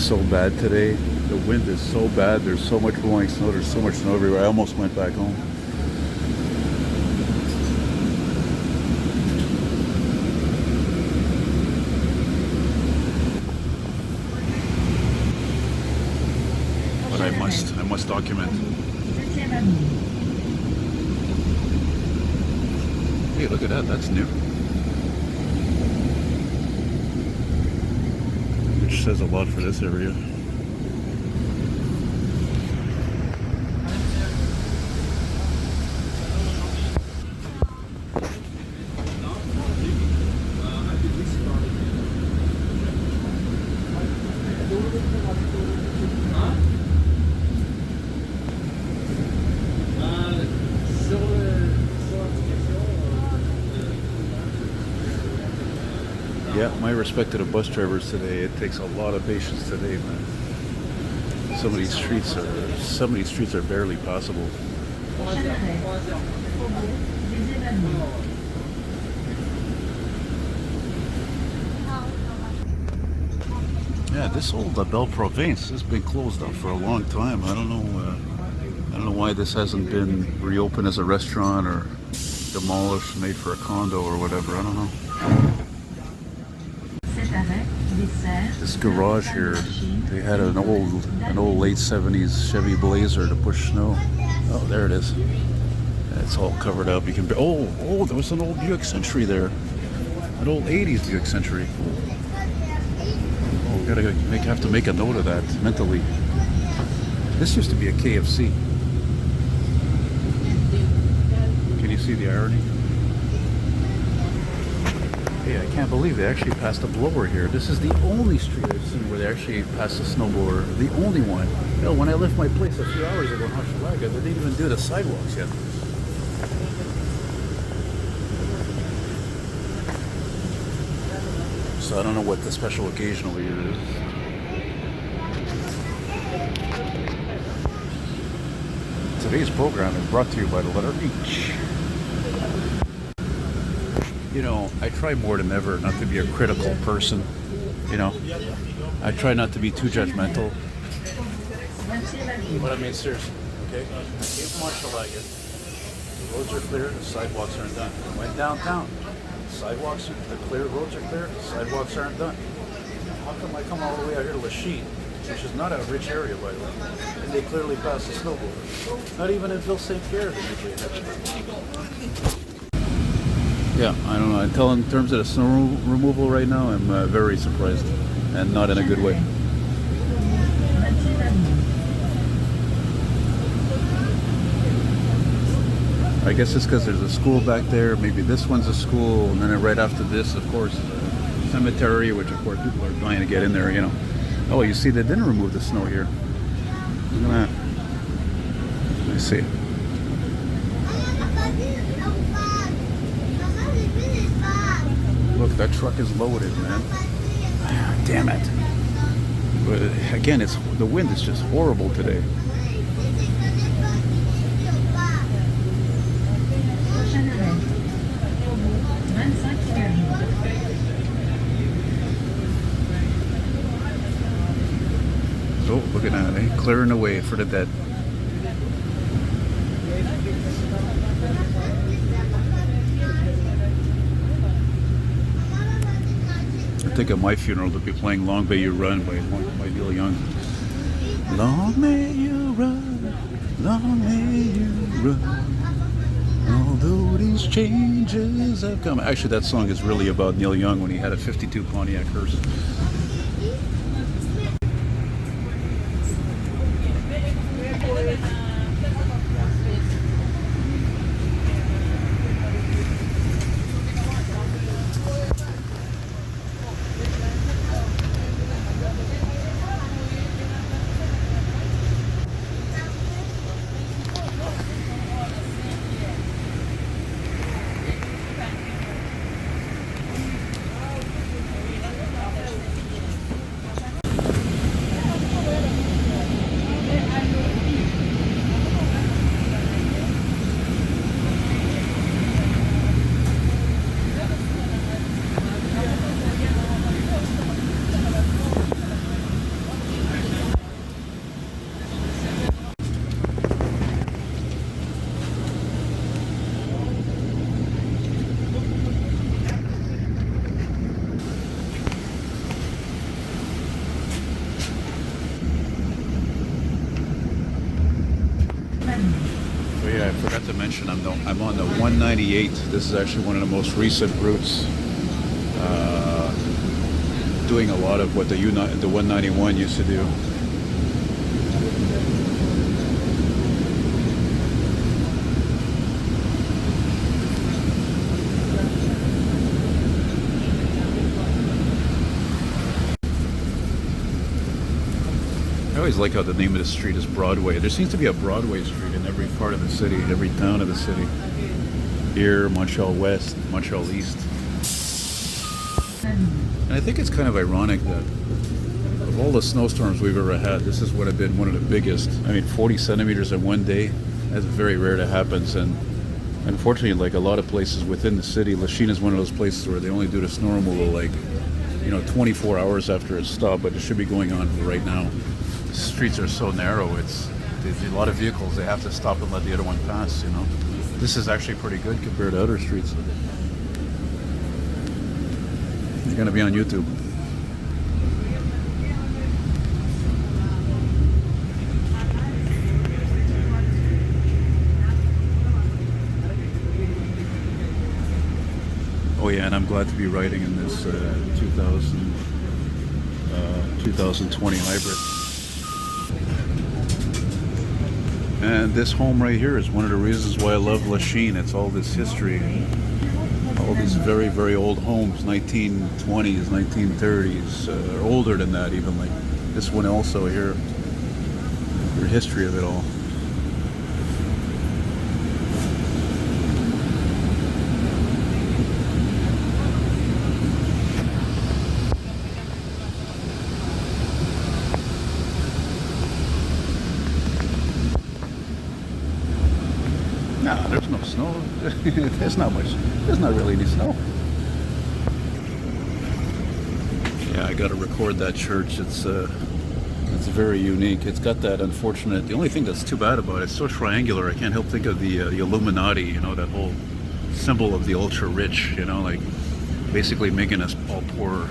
so bad today. The wind is so bad. There's so much blowing snow. There's so much snow everywhere. I almost went back home. But I must document. Hey, look at that. That's new. Which says a lot for this area. Yeah, my respect to the bus drivers today. It takes a lot of patience today, man. Some of these streets are barely passable. Yeah, this old Belle Province has been closed up for a long time. I don't know why this hasn't been reopened as a restaurant or demolished, made for a condo or whatever. I don't know. This garage here, they had an old late 70s Chevy Blazer to push snow. Oh, there it is. It's all covered up. You can oh, there was an old Buick Century there. An old 80s Buick Century. Oh, have to make a note of that mentally. This used to be a KFC. Can you see the irony? Hey, I can't believe they actually passed a blower here. This is the only street I've seen where they actually passed a snowblower. The only one. You know, when I left my place a few hours ago in Hochelaga, they didn't even do the sidewalks yet. So I don't know what the special occasionally is. Today's program is brought to you by the letter H. You know, I try more than ever not to be a critical person. You know, I try not to be too judgmental. But I mean, seriously, okay? I came from Montreal. The roads are clear, the sidewalks aren't done. I went downtown. Sidewalks are clear, roads are clear, sidewalks aren't done. How come I come all the way out here to Lachine, which is not a rich area, by the way, and they clearly passed the snowblower? Not even in Ville St. Pierre did they do it. Yeah, I don't know. I tell in terms of the snow removal right now, I'm very surprised, and not in a good way. I guess it's because there's a school back there. Maybe this one's a school, and then right after this, of course, cemetery, which of course people are dying to get in there. You know. Oh, you see, they didn't remove the snow here. Look at that. Let me see. Look, that truck is loaded, man. Damn it. But again, the wind is just horrible today. Oh, look at that, eh? Clearing the way for the dead. I think at my funeral they'll be playing Long May You Run by Neil Young. Long may you run, long may you run, although these changes have come. Actually, that song is really about Neil Young when he had a 52 Pontiac hearse. forgot to mention I'm on the 198. This is actually one of the most recent routes. Doing a lot of what the 191 used to do. I always like how the name of the street is Broadway. There seems to be a Broadway street in every part of the city, every town of the city. Here, Montreal West, Montreal East. And I think it's kind of ironic that of all the snowstorms we've ever had, this is what have been one of the biggest. I mean, 40 centimeters in one day. That's very rare to happen. And unfortunately, like a lot of places within the city, Lachine is one of those places where they only do the snow removal like, 24 hours after it's stopped, but it should be going on right now. The streets are so narrow, there's a lot of vehicles, they have to stop and let the other one pass, This is actually pretty good compared to other streets. It's gonna be on YouTube. Oh yeah, and I'm glad to be riding in this 2020 hybrid. And this home right here is one of the reasons why I love Lachine. It's all this history. All these very, very old homes, 1920s, 1930s, or older than that even, like this one also here, the history of it all. No, there's no snow. There's not really any snow. Yeah, I got to record that church. It's very unique. It's got that unfortunate. The only thing that's too bad about it, it's so triangular. I can't help think of the Illuminati. That whole symbol of the ultra rich. Like basically making us all poor.